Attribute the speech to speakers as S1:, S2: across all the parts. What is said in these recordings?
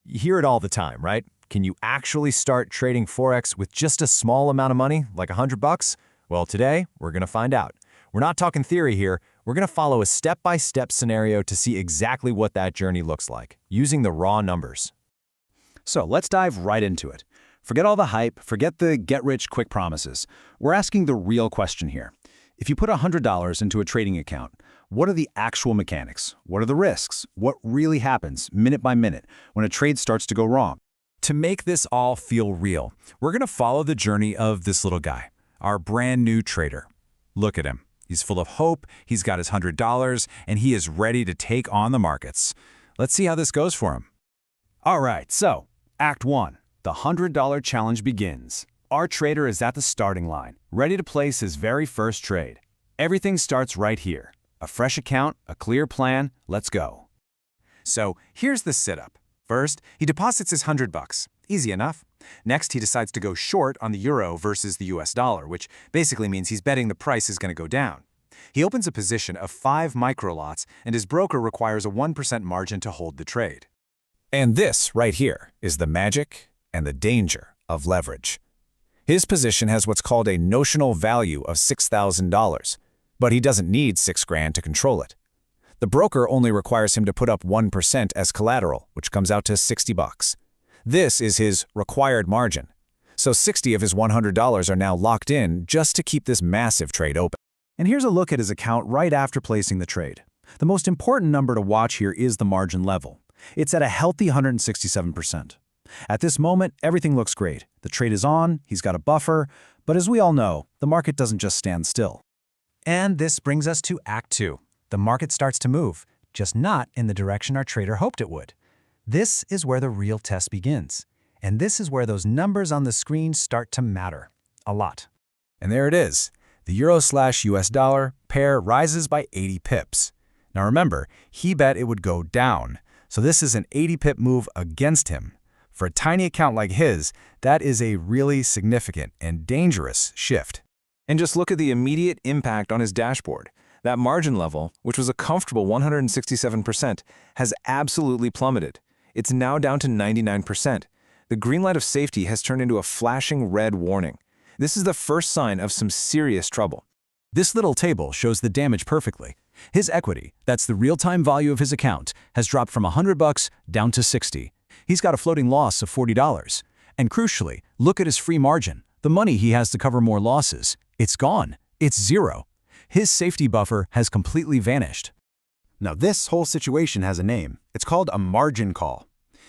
S1: You hear it all the time, right? Can you actually start trading Forex with just a small amount of money, like $100? Well, today, we're going to find out. We're not talking theory here. We're going to follow a step-by-step scenario to see exactly what that journey looks like, using the raw numbers.
S2: So let's dive right into it. Forget all the hype, forget the get-rich-quick promises. We're asking the real question here. If you put $100 into a trading account, what are the actual mechanics? What are the risks? What really happens, minute by minute, when a trade starts to go wrong?
S3: To make this all feel real, we're going to follow the journey of this little guy, our brand new trader. Look at him. He's full of hope, he's got his $100, and he is ready to take on the markets. Let's see how this goes for him.
S2: All right, so Act 1. The $100 challenge begins. Our trader is at the starting line, ready to place his very first trade. Everything starts right here. A fresh account, a clear plan, let's go.
S4: So here's the setup. First, he deposits his $100. Easy enough. Next, he decides to go short on the euro versus the US dollar, which basically means he's betting the price is going to go down. He opens a position of 5 microlots, and his broker requires a 1% margin to hold the trade.
S3: And this right here is the magic and the danger of leverage. His position has what's called a notional value of $6,000, but he doesn't need $6,000 to control it. The broker only requires him to put up 1% as collateral, which comes out to $60. This is his required margin. So 60 of his $100 are now locked in just to keep this massive trade open.
S2: And here's a look at his account right after placing the trade. The most important number to watch here is the margin level. It's at a healthy 167%. At this moment, everything looks great. The trade is on, he's got a buffer, but as we all know, the market doesn't just stand still.
S5: And this brings us to Act 2. The market starts to move, just not in the direction our trader hoped it would. This is where the real test begins. And this is where those numbers on the screen start to matter. A lot.
S3: And there it is. The euro/US dollar pair rises by 80 pips. Now remember, he bet it would go down. So this is an 80 pip move against him. For a tiny account like his, that is a really significant and dangerous shift.
S4: And just look at the immediate impact on his dashboard. That margin level, which was a comfortable 167%, has absolutely plummeted. It's now down to 99%. The green light of safety has turned into a flashing red warning. This is the first sign of some serious trouble.
S2: This little table shows the damage perfectly. His equity, that's the real-time value of his account, has dropped from $100 down to 60. He's got a floating loss of $40. And crucially, look at his free margin, the money he has to cover more losses. It's gone. It's zero. His safety buffer has completely vanished. Now this whole situation has a name. It's called a margin call.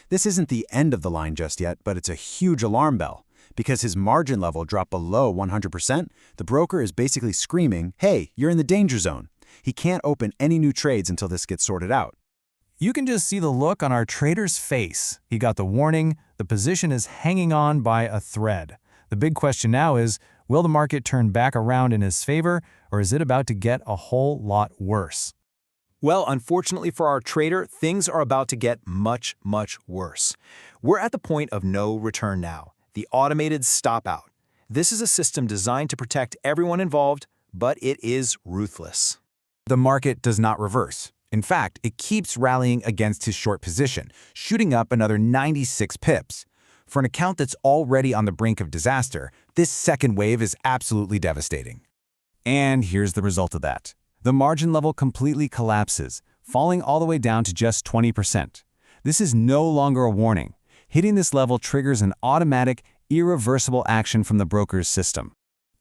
S2: This isn't the end of the line just yet, but it's a huge alarm bell. Because his margin level dropped below 100%, the broker is basically screaming, hey, you're in the danger zone. He can't open any new trades until this gets sorted out.
S5: You can just see the look on our trader's face. He got the warning, the position is hanging on by a thread. The big question now is, will the market turn back around in his favor, or is it about to get a whole lot worse?
S4: Well, unfortunately for our trader, things are about to get much, much worse. We're at the point of no return now, the automated stop out. This is a system designed to protect everyone involved, but it is ruthless.
S3: The market does not reverse. In fact, it keeps rallying against his short position, shooting up another 96 pips. For an account that's already on the brink of disaster, this second wave is absolutely devastating. And here's the result of that. The margin level completely collapses, falling all the way down to just 20%. This is no longer a warning. Hitting this level triggers an automatic, irreversible action from the broker's system.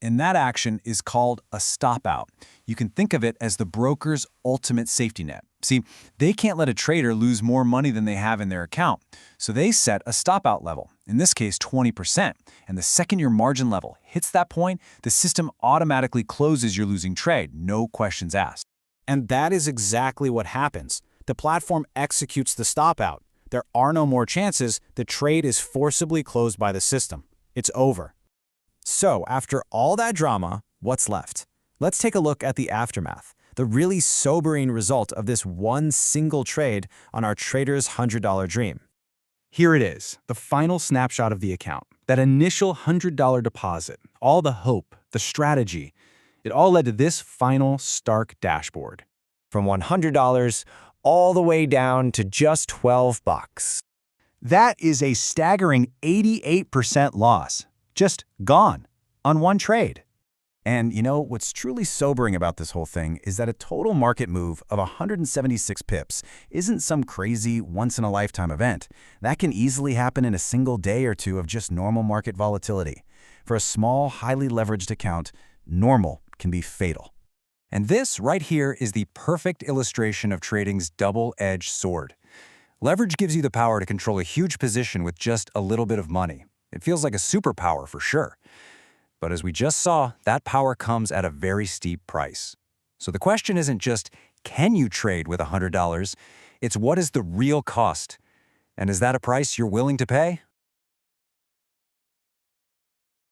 S2: And that action is called a stop out. You can think of it as the broker's ultimate safety net. See, they can't let a trader lose more money than they have in their account. So they set a stop out level, in this case 20%. And the second your margin level hits that point, the system automatically closes your losing trade, no questions asked. And that is exactly what happens. The platform executes the stop out. There are no more chances. The trade is forcibly closed by the system. It's over. So, after all that drama, what's left? Let's take a look at the aftermath, the really sobering result of this one single trade on our trader's $100 dream. Here it is, the final snapshot of the account, that initial $100 deposit, all the hope, the strategy. It all led to this final stark dashboard.
S1: From $100 all the way down to just $12.
S2: That is a staggering 88% loss. Just gone on one trade.
S3: And you know, what's truly sobering about this whole thing is that a total market move of 176 pips isn't some crazy, once-in-a-lifetime event. That can easily happen in a single day or two of just normal market volatility. For a small, highly leveraged account, normal can be fatal.
S4: And this right here is the perfect illustration of trading's double-edged sword. Leverage gives you the power to control a huge position with just a little bit of money. It feels like a superpower for sure. But as we just saw, that power comes at a very steep price. So the question isn't just, can you trade with $100? It's what is the real cost? And is that a price you're willing to pay?